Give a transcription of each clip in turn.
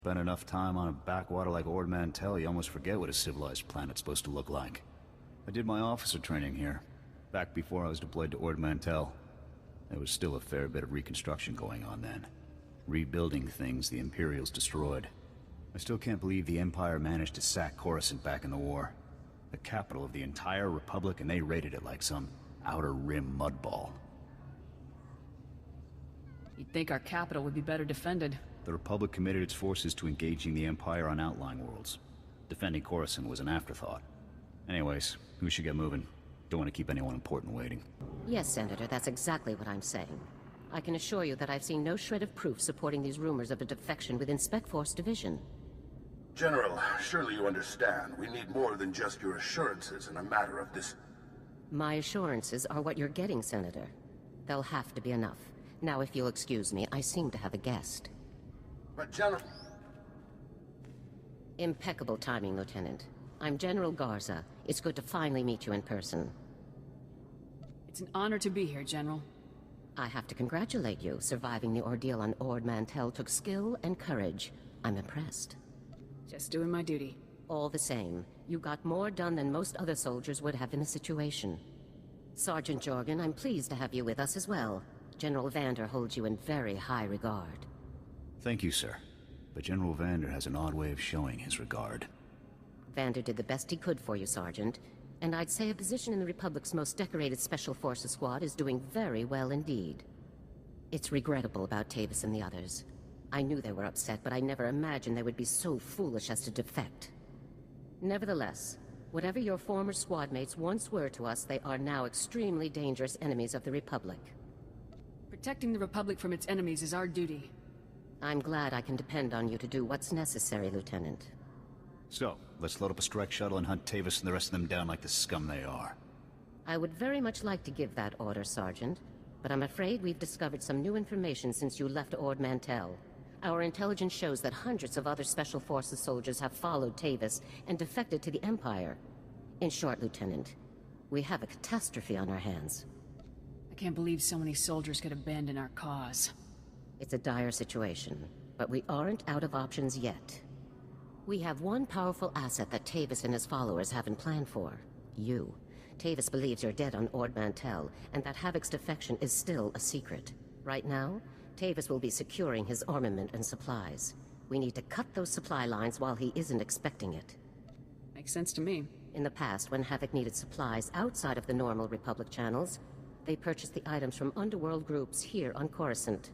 Spend enough time on a backwater like Ord Mantell, you almost forget what a civilized planet's supposed to look like. I did my officer training here, back before I was deployed to Ord Mantell. There was still a fair bit of reconstruction going on then. Rebuilding things the Imperials destroyed. I still can't believe the Empire managed to sack Coruscant back in the war. The capital of the entire Republic, and they raided it like some outer rim mudball. You'd think our capital would be better defended. The Republic committed its forces to engaging the Empire on outlying worlds. Defending Coruscant was an afterthought. Anyways, we should get moving. Don't want to keep anyone important waiting. Yes, Senator, that's exactly what I'm saying. I can assure you that I've seen no shred of proof supporting these rumors of a defection within Spec Force Division. General, surely you understand. We need more than just your assurances in a matter of this. My assurances are what you're getting, Senator. They'll have to be enough. Now, if you'll excuse me, I seem to have a guest. But General... Impeccable timing, Lieutenant. I'm General Garza. It's good to finally meet you in person. It's an honor to be here, General. I have to congratulate you. Surviving the ordeal on Ord Mantell took skill and courage. I'm impressed. Just doing my duty. All the same, you got more done than most other soldiers would have in the situation. Sergeant Jorgan, I'm pleased to have you with us as well. General Vander holds you in very high regard. Thank you, sir. But General Vander has an odd way of showing his regard. Vander did the best he could for you, Sergeant. And I'd say a position in the Republic's most decorated Special Forces squad is doing very well indeed. It's regrettable about Tavis and the others. I knew they were upset, but I never imagined they would be so foolish as to defect. Nevertheless, whatever your former squad mates once were to us, they are now extremely dangerous enemies of the Republic. Protecting the Republic from its enemies is our duty. I'm glad I can depend on you to do what's necessary, Lieutenant. So, let's load up a strike shuttle and hunt Tavis and the rest of them down like the scum they are. I would very much like to give that order, Sergeant, but I'm afraid we've discovered some new information since you left Ord Mantell. Our intelligence shows that hundreds of other Special Forces soldiers have followed Tavis and defected to the Empire. In short, Lieutenant, we have a catastrophe on our hands. I can't believe so many soldiers could abandon our cause. It's a dire situation, but we aren't out of options yet. We have one powerful asset that Tavis and his followers haven't planned for. You. Tavis believes you're dead on Ord Mantell, and that Havoc's defection is still a secret. Right now, Tavis will be securing his armament and supplies. We need to cut those supply lines while he isn't expecting it. Makes sense to me. In the past, when Havoc needed supplies outside of the normal Republic channels, they purchased the items from underworld groups here on Coruscant.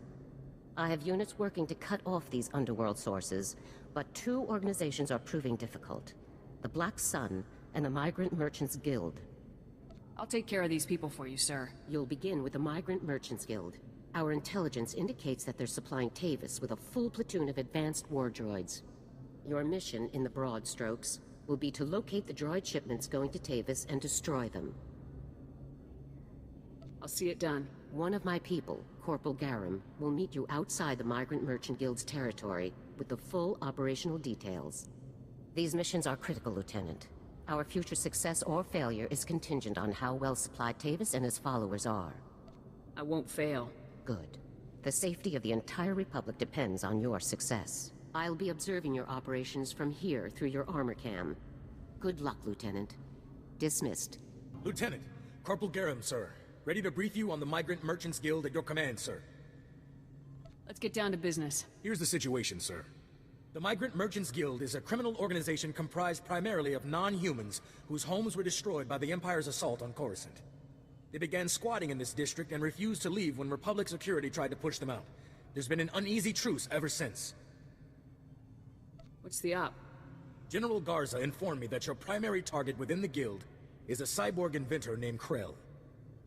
I have units working to cut off these underworld sources, but two organizations are proving difficult. The Black Sun and the Migrant Merchants Guild. I'll take care of these people for you, sir. You'll begin with the Migrant Merchants Guild. Our intelligence indicates that they're supplying Tavis with a full platoon of advanced war droids. Your mission, in the broad strokes, will be to locate the droid shipments going to Tavis and destroy them. I'll see it done. One of my people, Corporal Garum, will meet you outside the Migrant Merchant Guild's territory with the full operational details. These missions are critical, Lieutenant. Our future success or failure is contingent on how well supplied Tavis and his followers are. I won't fail. Good. The safety of the entire Republic depends on your success. I'll be observing your operations from here through your armor cam. Good luck, Lieutenant. Dismissed. Lieutenant, Corporal Garum, sir. Ready to brief you on the Migrant Merchants Guild at your command, sir. Let's get down to business. Here's the situation, sir. The Migrant Merchants Guild is a criminal organization comprised primarily of non-humans whose homes were destroyed by the Empire's assault on Coruscant. They began squatting in this district and refused to leave when Republic security tried to push them out. There's been an uneasy truce ever since. What's the op? General Garza informed me that your primary target within the Guild is a cyborg inventor named Krell.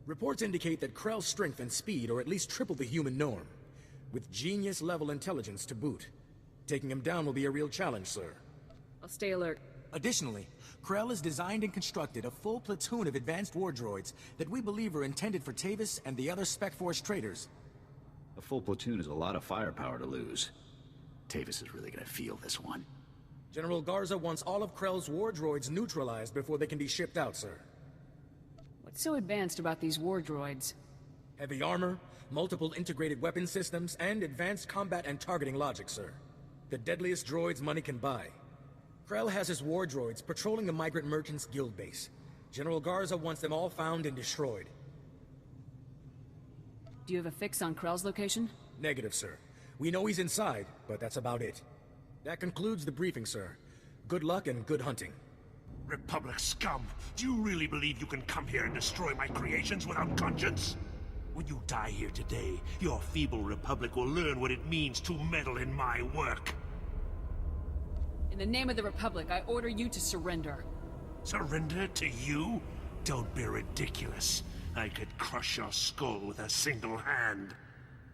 Reports indicate that Krell's strength and speed are at least triple the human norm, with genius-level intelligence to boot. Taking him down will be a real challenge, sir. I'll stay alert. Additionally, Krell has designed and constructed a full platoon of advanced war droids that we believe are intended for Tavis and the other Spec Force traders. A full platoon is a lot of firepower to lose. Tavis is really gonna feel this one. General Garza wants all of Krell's war droids neutralized before they can be shipped out, sir. What's so advanced about these war droids? Heavy armor, multiple integrated weapon systems, and advanced combat and targeting logic, sir. The deadliest droids money can buy. Krell has his war droids patrolling the Migrant Merchants Guild base. General Garza wants them all found and destroyed. Do you have a fix on Krell's location? Negative, sir. We know he's inside, but that's about it. That concludes the briefing, sir. Good luck and good hunting. Republic scum! Do you really believe you can come here and destroy my creations without conscience? When you die here today, your feeble Republic will learn what it means to meddle in my work. In the name of the Republic, I order you to surrender. Surrender to you? Don't be ridiculous. I could crush your skull with a single hand.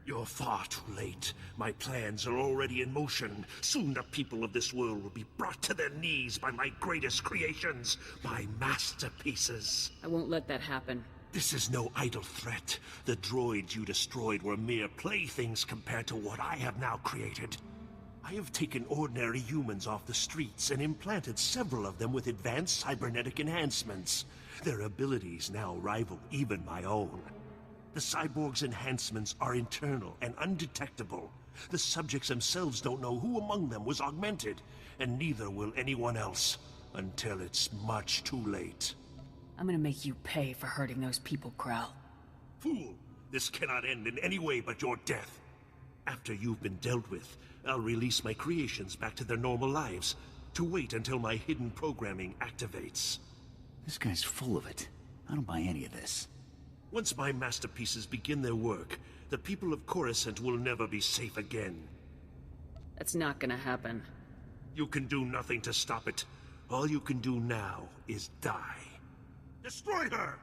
You're far too late. My plans are already in motion. Soon the people of this world will be brought to their knees by my greatest creations, my masterpieces. I won't let that happen. This is no idle threat. The droids you destroyed were mere playthings compared to what I have now created. I have taken ordinary humans off the streets and implanted several of them with advanced cybernetic enhancements. Their abilities now rival even my own. The cyborg's enhancements are internal and undetectable. The subjects themselves don't know who among them was augmented, and neither will anyone else, until it's much too late. I'm gonna make you pay for hurting those people, Krell. Fool! This cannot end in any way but your death. After you've been dealt with, I'll release my creations back to their normal lives, to wait until my hidden programming activates. This guy's full of it. I don't buy any of this. Once my masterpieces begin their work, the people of Coruscant will never be safe again. That's not gonna happen. You can do nothing to stop it. All you can do now is die. Destroy her!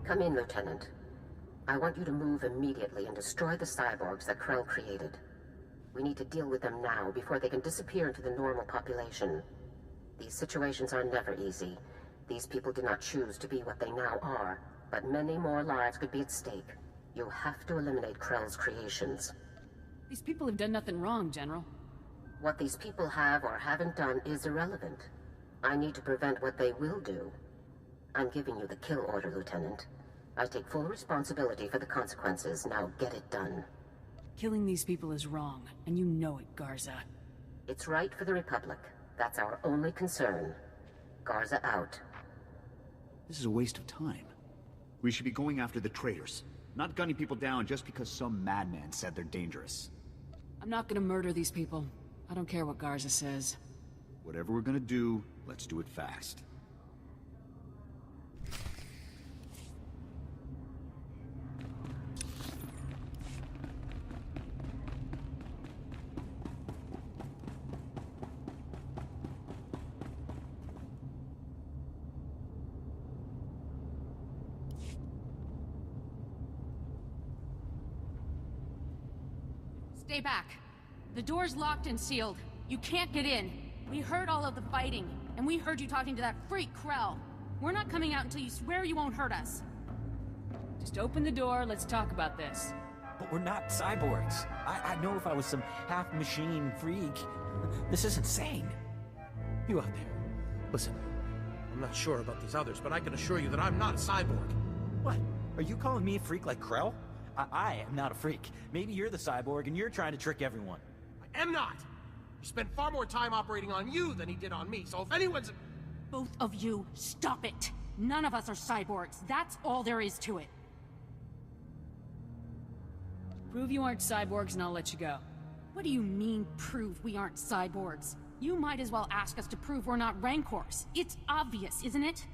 Come in, Lieutenant. I want you to move immediately and destroy the cyborgs that Krell created. We need to deal with them now before they can disappear into the normal population. These situations are never easy. These people did not choose to be what they now are, but many more lives could be at stake. You have to eliminate Krell's creations. These people have done nothing wrong, General. What these people have or haven't done is irrelevant. I need to prevent what they will do. I'm giving you the kill order, Lieutenant. I take full responsibility for the consequences. Now get it done. Killing these people is wrong, and you know it, Garza. It's right for the Republic. That's our only concern. Garza out. This is a waste of time. We should be going after the traitors, not gunning people down just because some madman said they're dangerous. I'm not gonna murder these people. I don't care what Garza says. Whatever we're gonna do, let's do it fast. Stay back. The door's locked and sealed. You can't get in. We heard all of the fighting, and we heard you talking to that freak Krell. We're not coming out until you swear you won't hurt us. Just open the door, let's talk about this. But we're not cyborgs. I know if I was some half-machine freak. This is insane. You out there. Listen, I'm not sure about these others, but I can assure you that I'm not a cyborg. What? Are you calling me a freak like Krell? I am not a freak. Maybe you're the cyborg and you're trying to trick everyone. I am not! He spent far more time operating on you than he did on me, so if anyone's... Both of you, stop it! None of us are cyborgs. That's all there is to it. Prove you aren't cyborgs and I'll let you go. What do you mean, prove we aren't cyborgs? You might as well ask us to prove we're not Rancors. It's obvious, isn't it?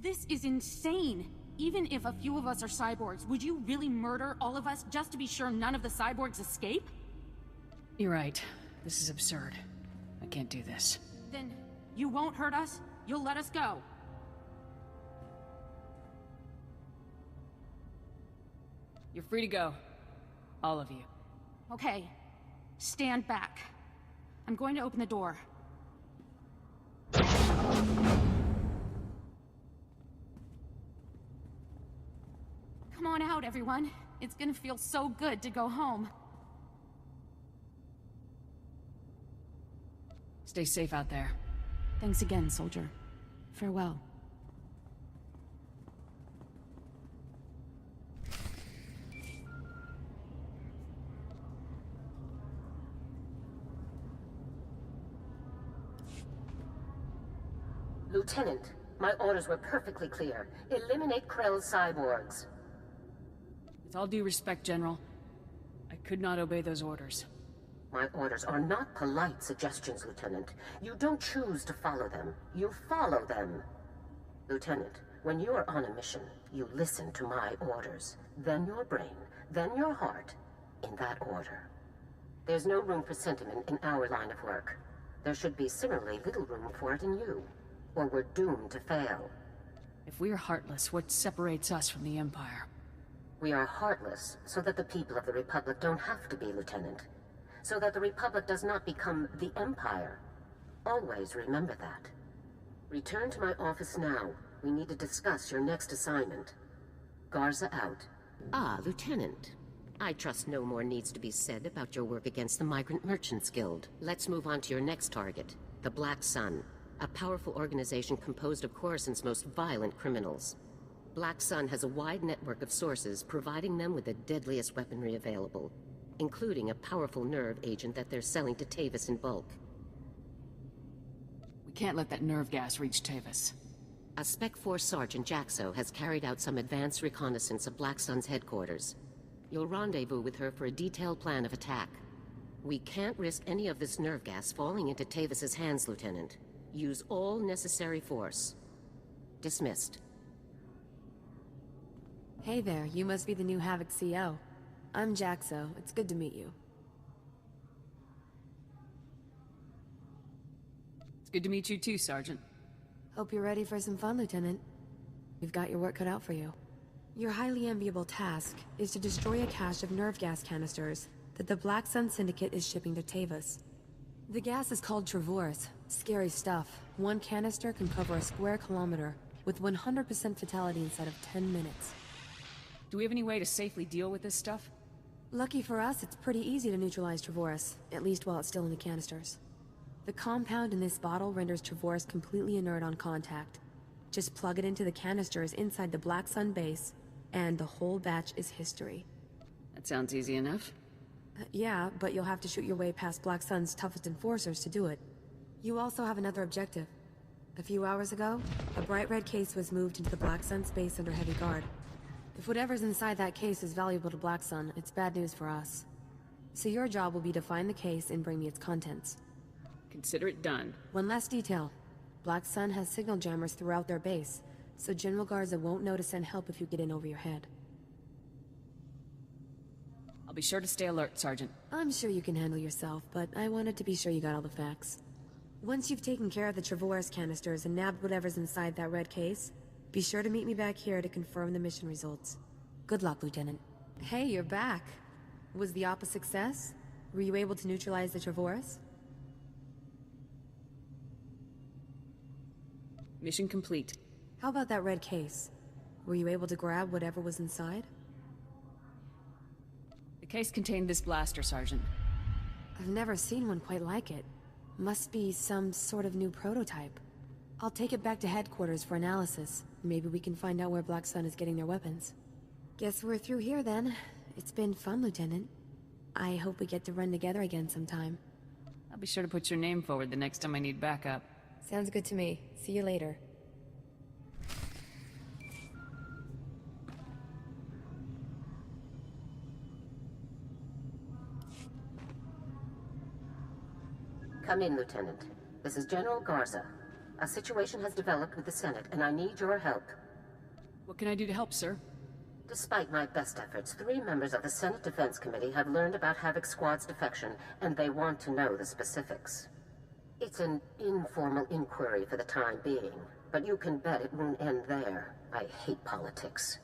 This is insane. Even if a few of us are cyborgs, would you really murder all of us just to be sure none of the cyborgs escape? You're right. This is absurd. I can't do this. Then You won't hurt us? You'll let us go? You're free to go. All of you. Okay. Stand back. I'm going to open the door. Come on out, everyone. It's gonna feel so good to go home. Stay safe out there. Thanks again, soldier. Farewell. Lieutenant, my orders were perfectly clear. Eliminate Krell's cyborgs. With all due respect, General, I could not obey those orders. My orders are not polite suggestions, Lieutenant. You don't choose to follow them. You follow them. Lieutenant, when you are on a mission, you listen to my orders. Then your brain, then your heart, in that order. There's no room for sentiment in our line of work. There should be similarly little room for it in you, or we're doomed to fail. If we are heartless, what separates us from the Empire? We are heartless so that the people of the Republic don't have to be, Lieutenant. So that the Republic does not become the Empire. Always remember that. Return to my office now. We need to discuss your next assignment. Garza out. Ah, Lieutenant. I trust no more needs to be said about your work against the Migrant Merchants Guild. Let's move on to your next target, the Black Sun, a powerful organization composed of Coruscant's most violent criminals. Black Sun has a wide network of sources providing them with the deadliest weaponry available, including a powerful nerve agent that they're selling to Tavis in bulk. We can't let that nerve gas reach Tavis. A Spec Force Sergeant Jaxo has carried out some advanced reconnaissance of Black Sun's headquarters. You'll rendezvous with her for a detailed plan of attack. We can't risk any of this nerve gas falling into Tavis's hands, Lieutenant. Use all necessary force. Dismissed. Hey there, you must be the new Havoc CO. I'm Jaxo. It's good to meet you. It's good to meet you too, Sergeant. Hope you're ready for some fun, Lieutenant. You've got your work cut out for you. Your highly enviable task is to destroy a cache of nerve gas canisters that the Black Sun Syndicate is shipping to Tavis. The gas is called Travorus. Scary stuff. One canister can cover a square kilometer with 100% fatality inside of 10 minutes. Do we have any way to safely deal with this stuff? Lucky for us, it's pretty easy to neutralize Travorus, at least while it's still in the canisters. The compound in this bottle renders Travorus completely inert on contact. Just plug it into the canisters inside the Black Sun base, and the whole batch is history. That sounds easy enough. Yeah, but you'll have to shoot your way past Black Sun's toughest enforcers to do it. You also have another objective. A few hours ago, a bright red case was moved into the Black Sun space under heavy guard. If whatever's inside that case is valuable to Black Sun, it's bad news for us. So your job will be to find the case and bring me its contents. Consider it done. One last detail. Black Sun has signal jammers throughout their base, so General Garza won't know to send help if you get in over your head. I'll be sure to stay alert, Sergeant. I'm sure you can handle yourself, but I wanted to be sure you got all the facts. Once you've taken care of the Travorus canisters and nabbed whatever's inside that red case, be sure to meet me back here to confirm the mission results. Good luck, Lieutenant. Hey, you're back. Was the op a success? Were you able to neutralize the Travorus? Mission complete. How about that red case? Were you able to grab whatever was inside? The case contained this blaster, Sergeant. I've never seen one quite like it. Must be some sort of new prototype. I'll take it back to headquarters for analysis. Maybe we can find out where Black Sun is getting their weapons. Guess we're through here then. It's been fun, Lieutenant. I hope we get to run together again sometime. I'll be sure to put your name forward the next time I need backup. Sounds good to me. See you later. Come in, Lieutenant. This is General Garza. A situation has developed with the Senate, and I need your help. What can I do to help, sir? Despite my best efforts, 3 members of the Senate Defense Committee have learned about Havoc Squad's defection, and they want to know the specifics. It's an informal inquiry for the time being, but you can bet it won't end there. I hate politics.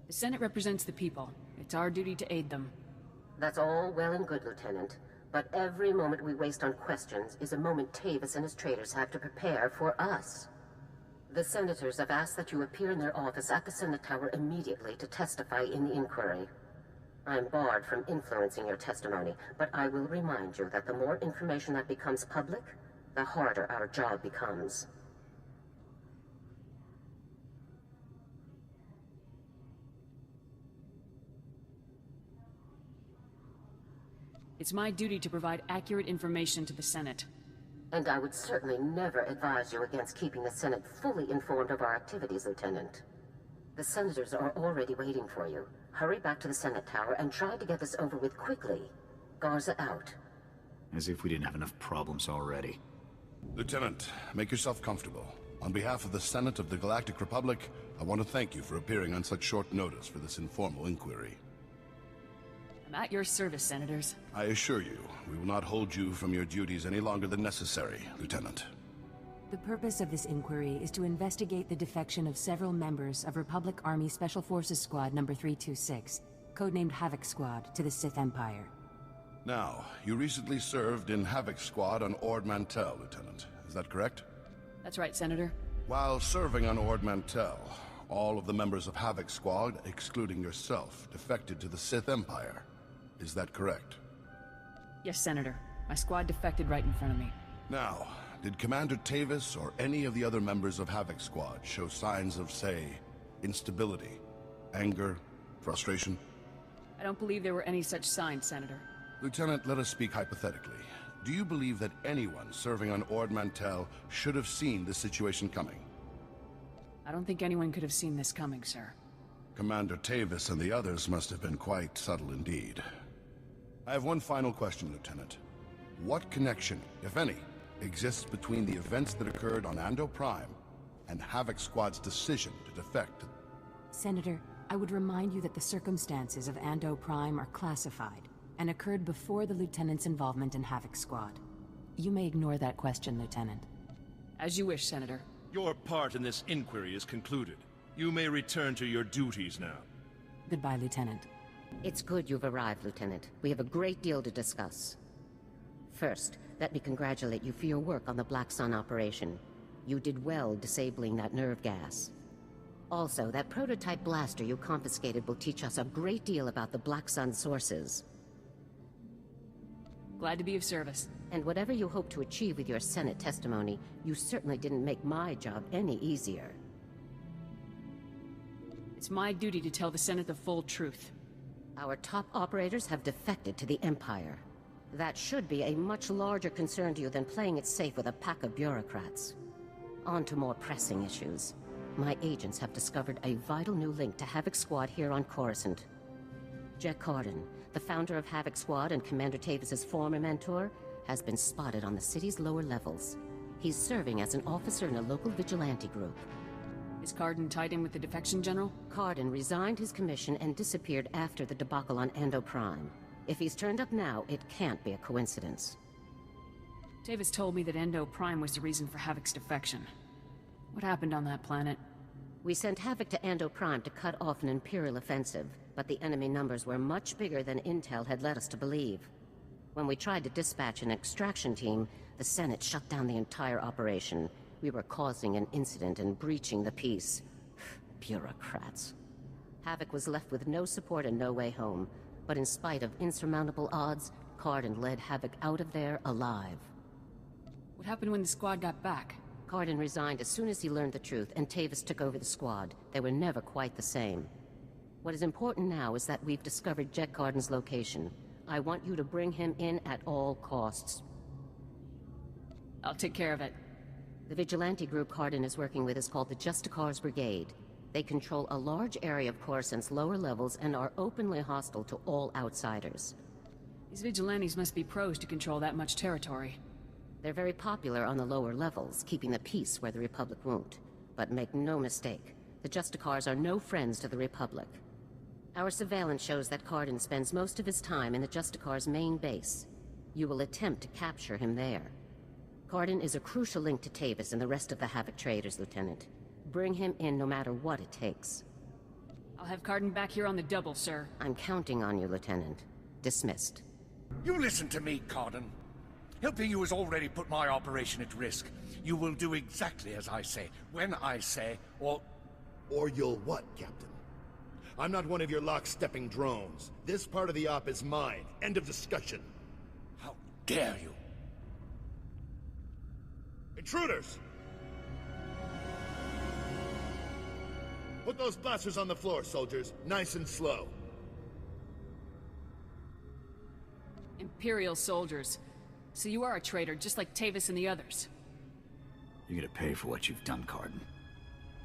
The Senate represents the people. It's our duty to aid them. That's all well and good, Lieutenant. But every moment we waste on questions is a moment Tavis and his traitors have to prepare for us. The senators have asked that you appear in their office at the Senate Tower immediately to testify in the inquiry. I'm barred from influencing your testimony, but I will remind you that the more information that becomes public, the harder our job becomes. It's my duty to provide accurate information to the Senate. And I would certainly never advise you against keeping the Senate fully informed of our activities, Lieutenant. The senators are already waiting for you. Hurry back to the Senate Tower and try to get this over with quickly. Garza out. As if we didn't have enough problems already. Lieutenant, make yourself comfortable. On behalf of the Senate of the Galactic Republic, I want to thank you for appearing on such short notice for this informal inquiry. I'm at your service, Senators. I assure you, we will not hold you from your duties any longer than necessary, Lieutenant. The purpose of this inquiry is to investigate the defection of several members of Republic Army Special Forces Squad number 326, codenamed Havoc Squad, to the Sith Empire. Now, you recently served in Havoc Squad on Ord Mantell, Lieutenant. Is that correct? That's right, Senator. While serving on Ord Mantell, all of the members of Havoc Squad, excluding yourself, defected to the Sith Empire. Is that correct? Yes, Senator. My squad defected right in front of me. Now, did Commander Tavis or any of the other members of Havoc Squad show signs of, say, instability, anger, frustration? I don't believe there were any such signs, Senator. Lieutenant, let us speak hypothetically. Do you believe that anyone serving on Ord Mantell should have seen this situation coming? I don't think anyone could have seen this coming, sir. Commander Tavis and the others must have been quite subtle indeed. I have one final question, Lieutenant. What connection, if any, exists between the events that occurred on Ando Prime and Havoc Squad's decision to defect? Senator, I would remind you that the circumstances of Ando Prime are classified and occurred before the Lieutenant's involvement in Havoc Squad. You may ignore that question, Lieutenant. As you wish, Senator. Your part in this inquiry is concluded. You may return to your duties now. Goodbye, Lieutenant. It's good you've arrived, Lieutenant. We have a great deal to discuss. First, let me congratulate you for your work on the Black Sun operation. You did well disabling that nerve gas. Also, that prototype blaster you confiscated will teach us a great deal about the Black Sun sources. Glad to be of service. And whatever you hope to achieve with your Senate testimony, you certainly didn't make my job any easier. It's my duty to tell the Senate the full truth. Our top operators have defected to the Empire. That should be a much larger concern to you than playing it safe with a pack of bureaucrats. On to more pressing issues. My agents have discovered a vital new link to Havoc Squad here on Coruscant. Jack Carden, the founder of Havoc Squad and Commander Tavis's former mentor, has been spotted on the city's lower levels. He's serving as an officer in a local vigilante group. Is Carden tied in with the defection, General? Carden resigned his commission and disappeared after the debacle on Ando Prime. If he's turned up now, it can't be a coincidence. Tavis told me that Ando Prime was the reason for Havoc's defection. What happened on that planet? We sent Havoc to Ando Prime to cut off an Imperial offensive, but the enemy numbers were much bigger than intel had led us to believe. When we tried to dispatch an extraction team, the Senate shut down the entire operation. We were causing an incident and breaching the peace. Bureaucrats. Havoc was left with no support and no way home, but in spite of insurmountable odds, Carden led Havoc out of there alive. What happened when the squad got back? Carden resigned as soon as he learned the truth, and Tavis took over the squad. They were never quite the same. What is important now is that we've discovered Jack Carden's location. I want you to bring him in at all costs. I'll take care of it. The vigilante group Carden is working with is called the Justicars Brigade. They control a large area of Coruscant's lower levels and are openly hostile to all outsiders. These vigilantes must be pros to control that much territory. They're very popular on the lower levels, keeping the peace where the Republic won't. But make no mistake, the Justicars are no friends to the Republic. Our surveillance shows that Carden spends most of his time in the Justicars' main base. You will attempt to capture him there. Cardin is a crucial link to Tavis and the rest of the Havoc traders, Lieutenant. Bring him in no matter what it takes. I'll have Cardin back here on the double, sir. I'm counting on you, Lieutenant. Dismissed. You listen to me, Cardin. Helping you has already put my operation at risk. You will do exactly as I say, when I say, or you'll what, Captain? I'm not one of your lock-stepping drones. This part of the op is mine. End of discussion. How dare you? Intruders! Put those blasters on the floor, soldiers. Nice and slow. Imperial soldiers. So you are a traitor, just like Tavis and the others. You're gonna pay for what you've done, Cardin.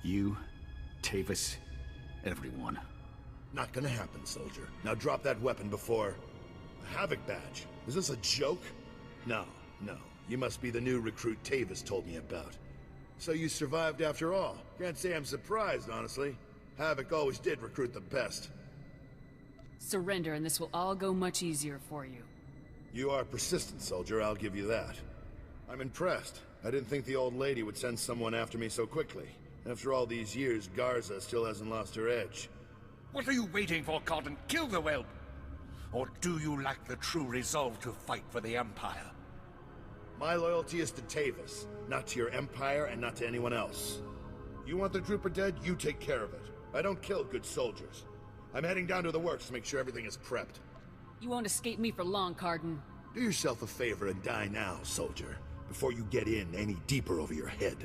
You, Tavis, everyone. Not gonna happen, soldier. Now drop that weapon before... A Havoc badge? Is this a joke? No, no. You must be the new recruit Tavis told me about. So you survived after all. Can't say I'm surprised, honestly. Havoc always did recruit the best. Surrender, and this will all go much easier for you. You are persistent, soldier, I'll give you that. I'm impressed. I didn't think the old lady would send someone after me so quickly. After all these years, Garza still hasn't lost her edge. What are you waiting for, Cardin? Kill the whelp! Or do you lack the true resolve to fight for the Empire? My loyalty is to Tavis, not to your Empire and not to anyone else. You want the Trooper dead, you take care of it. I don't kill good soldiers. I'm heading down to the works to make sure everything is prepped. You won't escape me for long, Cardin. Do yourself a favor and die now, soldier, before you get in any deeper over your head.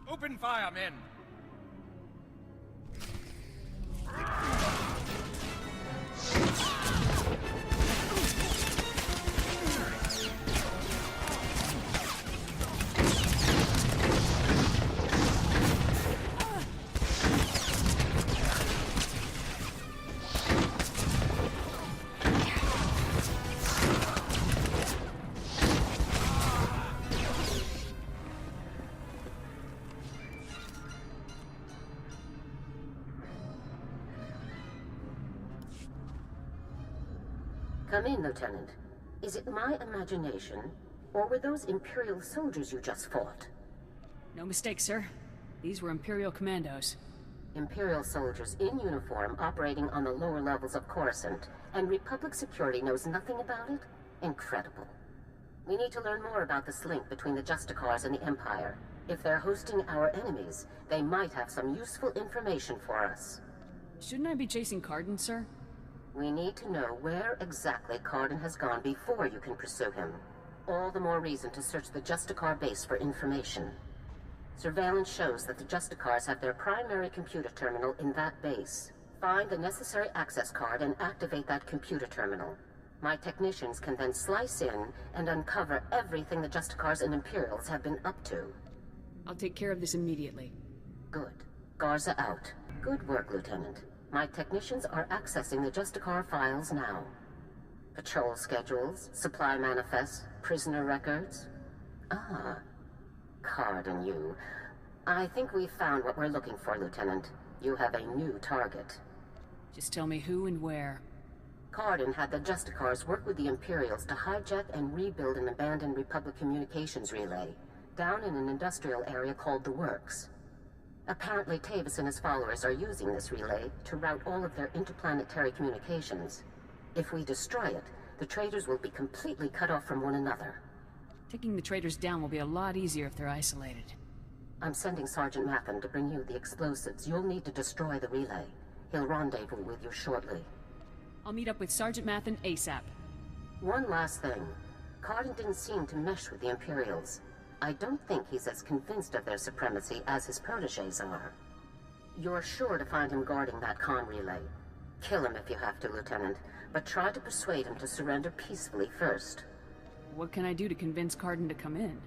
Open fire, men! Come in, Lieutenant. Is it my imagination, or were those Imperial soldiers you just fought? No mistake, sir. These were Imperial commandos. Imperial soldiers in uniform operating on the lower levels of Coruscant, and Republic security knows nothing about it? Incredible. We need to learn more about this link between the Justicars and the Empire. If they're hosting our enemies, they might have some useful information for us. Shouldn't I be chasing Cardin, sir? We need to know where exactly Cardin has gone before you can pursue him. All the more reason to search the Justicar base for information. Surveillance shows that the Justicars have their primary computer terminal in that base. Find the necessary access card and activate that computer terminal. My technicians can then slice in and uncover everything the Justicars and Imperials have been up to. I'll take care of this immediately. Good. Garza out. Good work, Lieutenant. My technicians are accessing the Justicar files now. Patrol schedules, supply manifests, prisoner records. Ah. Cardin, you. I think we've found what we're looking for, Lieutenant. You have a new target. Just tell me who and where. Cardin had the Justicars work with the Imperials to hijack and rebuild an abandoned Republic communications relay down in an industrial area called the Works. Apparently, Tavis and his followers are using this relay to route all of their interplanetary communications. If we destroy it, the traitors will be completely cut off from one another. Taking the traitors down will be a lot easier if they're isolated. I'm sending Sergeant Mathen to bring you the explosives. You'll need to destroy the relay. He'll rendezvous with you shortly. I'll meet up with Sergeant Mathen ASAP. One last thing. Cardin didn't seem to mesh with the Imperials. I don't think he's as convinced of their supremacy as his protégés are. You're sure to find him guarding that comm relay. Kill him if you have to, Lieutenant, but try to persuade him to surrender peacefully first. What can I do to convince Cardin to come in?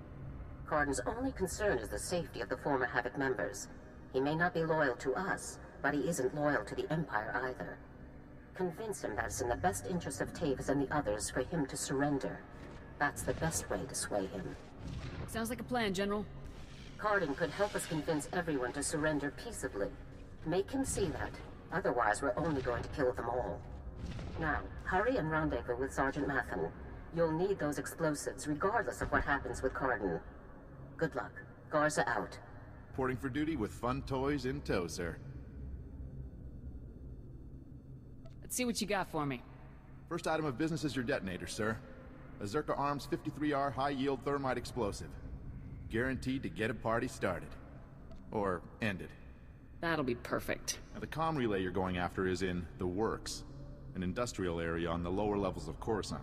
Cardin's only concern is the safety of the former Havoc members. He may not be loyal to us, but he isn't loyal to the Empire either. Convince him that it's in the best interest of Tavis and the others for him to surrender. That's the best way to sway him. Sounds like a plan, General. Cardin could help us convince everyone to surrender peaceably. Make him see that. Otherwise, we're only going to kill them all. Now, hurry and rendezvous with Sergeant Mathen. You'll need those explosives, regardless of what happens with Cardin. Good luck. Garza out. Reporting for duty with fun toys in tow, sir. Let's see what you got for me. First item of business is your detonator, sir. A Zerka Arms 53R high-yield thermite explosive. Guaranteed to get a party started. Or ended. That'll be perfect. Now, the comm relay you're going after is in the Works, an industrial area on the lower levels of Coruscant.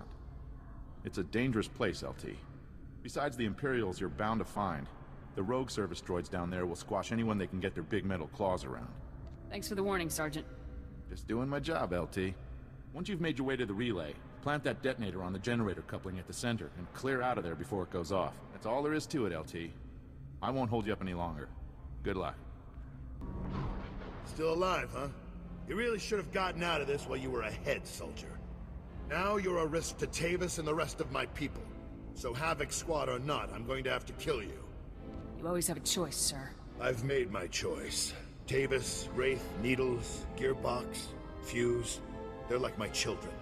It's a dangerous place, LT. Besides the Imperials you're bound to find, the rogue service droids down there will squash anyone they can get their big metal claws around. Thanks for the warning, Sergeant. Just doing my job, LT. Once you've made your way to the relay, plant that detonator on the generator coupling at the center and clear out of there before it goes off. That's all there is to it, LT. I won't hold you up any longer. Good luck. Still alive, huh? You really should have gotten out of this while you were ahead, soldier. Now you're a risk to Tavis and the rest of my people. So Havoc Squad or not, I'm going to have to kill you. You always have a choice, sir. I've made my choice. Tavis, Wraith, Needles, Gearbox, Fuse, they're like my children,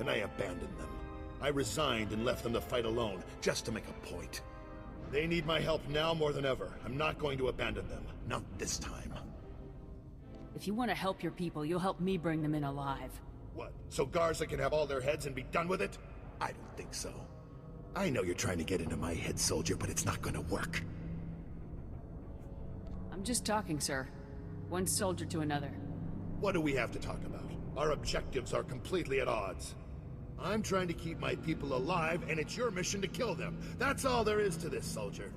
and I abandoned them. I resigned and left them to fight alone, just to make a point. They need my help now more than ever. I'm not going to abandon them. Not this time. If you want to help your people, you'll help me bring them in alive. What, so Garza can have all their heads and be done with it? I don't think so. I know you're trying to get into my head, soldier, but it's not gonna work. I'm just talking, sir. One soldier to another. What do we have to talk about? Our objectives are completely at odds. I'm trying to keep my people alive, and it's your mission to kill them. That's all there is to this, soldier.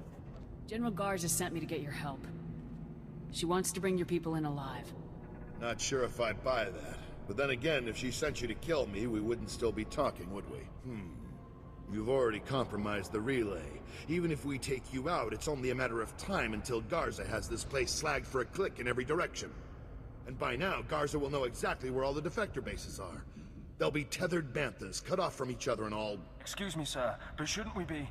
General Garza sent me to get your help. She wants to bring your people in alive. Not sure if I'd buy that. But then again, if she sent you to kill me, we wouldn't still be talking, would we? You've already compromised the relay. Even if we take you out, it's only a matter of time until Garza has this place slagged for a click in every direction. And by now, Garza will know exactly where all the defector bases are. They'll be tethered banthas, cut off from each other and all... Excuse me, sir, but shouldn't we be...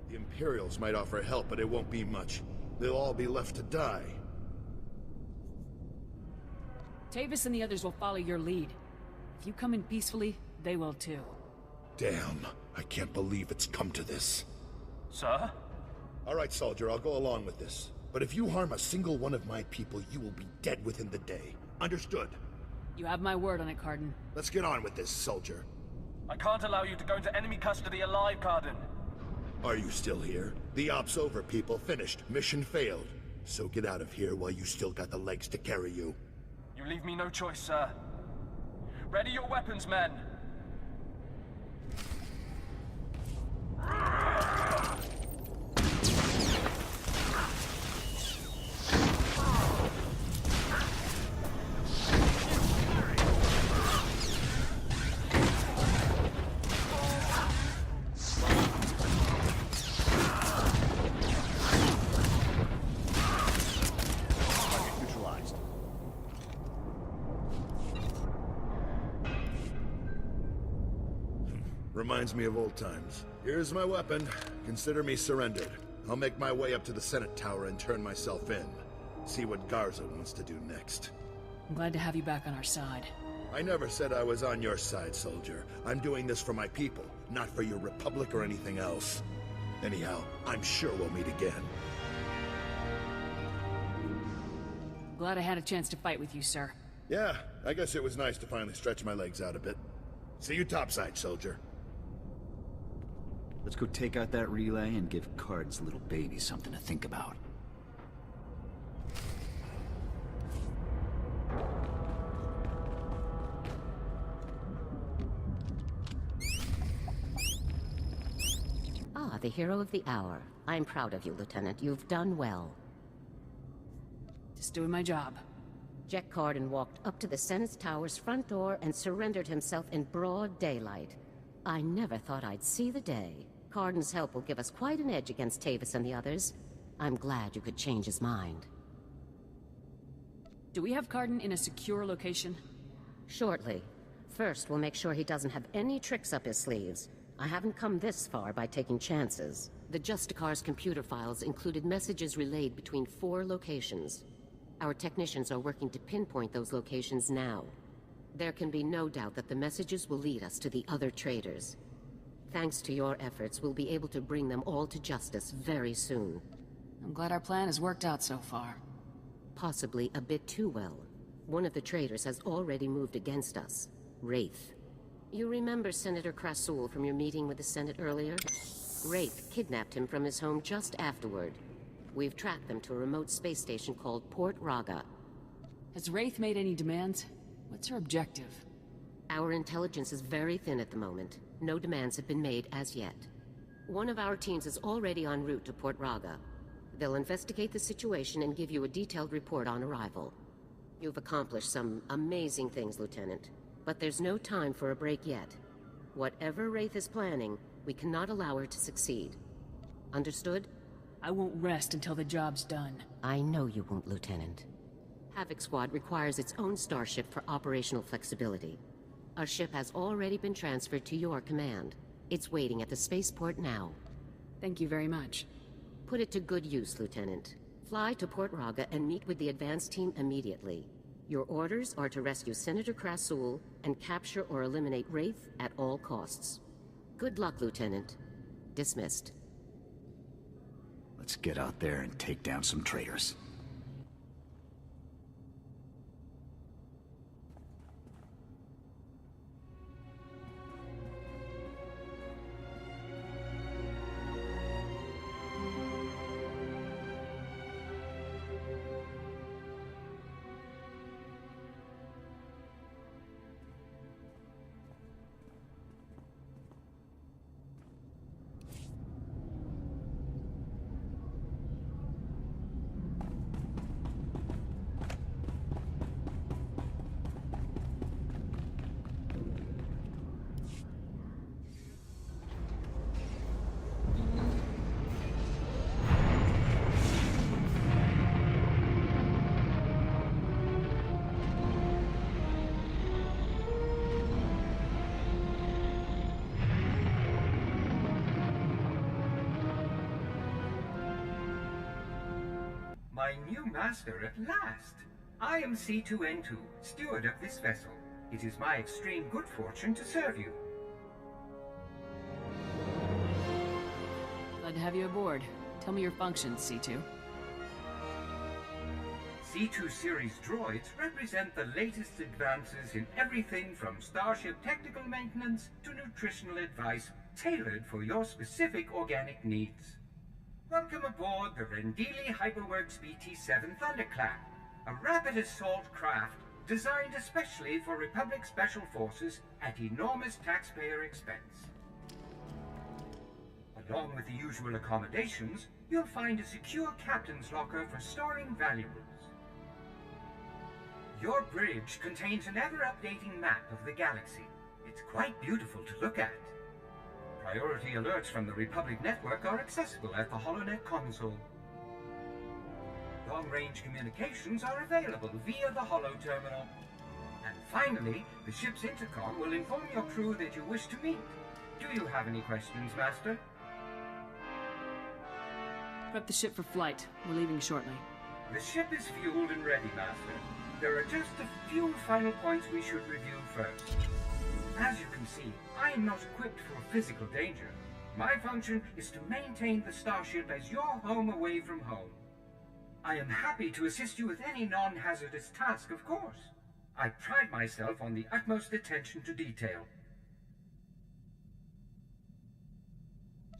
The Imperials might offer help, but it won't be much. They'll all be left to die. Tavis and the others will follow your lead. If you come in peacefully, they will too. Damn, I can't believe it's come to this. Sir? All right, soldier, I'll go along with this. But if you harm a single one of my people, you will be dead within the day. Understood? You have my word on it, Cardin. Let's get on with this, soldier. I can't allow you to go into enemy custody alive, Cardin. Are you still here? The op's over, people. Finished. Mission failed. So get out of here while you still got the legs to carry you. You leave me no choice, sir. Ready your weapons, men! Reminds me of old times. Here's my weapon. Consider me surrendered. I'll make my way up to the Senate Tower and turn myself in. See what Garza wants to do next. I'm glad to have you back on our side. I never said I was on your side, soldier. I'm doing this for my people, not for your republic or anything else. Anyhow, I'm sure we'll meet again. Glad I had a chance to fight with you, sir. Yeah, I guess it was nice to finally stretch my legs out a bit. See you topside, soldier. Let's go take out that relay and give Card's little baby something to think about. Ah, the hero of the hour. I'm proud of you, Lieutenant. You've done well. Just doing my job. Jack Cardin walked up to the Senate Tower's front door and surrendered himself in broad daylight. I never thought I'd see the day. Cardin's help will give us quite an edge against Tavis and the others. I'm glad you could change his mind. Do we have Cardin in a secure location? Shortly. First, we'll make sure he doesn't have any tricks up his sleeves. I haven't come this far by taking chances. The Justicar's computer files included messages relayed between 4 locations. Our technicians are working to pinpoint those locations now. There can be no doubt that the messages will lead us to the other traders. Thanks to your efforts, we'll be able to bring them all to justice very soon. I'm glad our plan has worked out so far. Possibly a bit too well. One of the traitors has already moved against us. Wraith. You remember Senator Krasul from your meeting with the Senate earlier? Wraith kidnapped him from his home just afterward. We've tracked them to a remote space station called Port Raga. Has Wraith made any demands? What's her objective? Our intelligence is very thin at the moment. No demands have been made as yet. One of our teams is already en route to Port Raga. They'll investigate the situation and give you a detailed report on arrival. You've accomplished some amazing things, Lieutenant. But there's no time for a break yet. Whatever Wraith is planning, we cannot allow her to succeed. Understood? I won't rest until the job's done. I know you won't, Lieutenant. Havoc Squad requires its own starship for operational flexibility. Our ship has already been transferred to your command. It's waiting at the spaceport now. Thank you very much. Put it to good use, Lieutenant. Fly to Port Raga and meet with the advance team immediately. Your orders are to rescue Senator Krasul and capture or eliminate Wraith at all costs. Good luck, Lieutenant. Dismissed. Let's get out there and take down some traitors. My new master at last! I am C2N2, steward of this vessel. It is my extreme good fortune to serve you. Glad to have you aboard. Tell me your functions, C2. C2 series droids represent the latest advances in everything from starship technical maintenance to nutritional advice tailored for your specific organic needs. Welcome aboard the Rendili Hyperworks BT-7 Thunderclap, a rapid assault craft designed especially for Republic Special Forces at enormous taxpayer expense. Along with the usual accommodations, you'll find a secure captain's locker for storing valuables. Your bridge contains an ever-updating map of the galaxy. It's quite beautiful to look at. Priority alerts from the Republic network are accessible at the HoloNet console. Long-range communications are available via the Holo Terminal. And finally, the ship's intercom will inform your crew that you wish to meet. Do you have any questions, Master? Prep the ship for flight. We're leaving shortly. The ship is fueled and ready, Master. There are just a few final points we should review first. As you can see, I am not equipped for physical danger. My function is to maintain the starship as your home away from home. I am happy to assist you with any non-hazardous task, of course. I pride myself on the utmost attention to detail.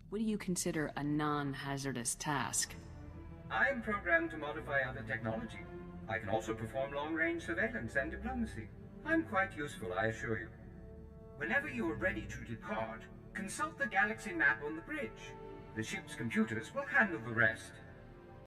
What do you consider a non-hazardous task? I am programmed to modify other technology. I can also perform long-range surveillance and diplomacy. I'm quite useful, I assure you. Whenever you are ready to depart, consult the galaxy map on the bridge. The ship's computers will handle the rest.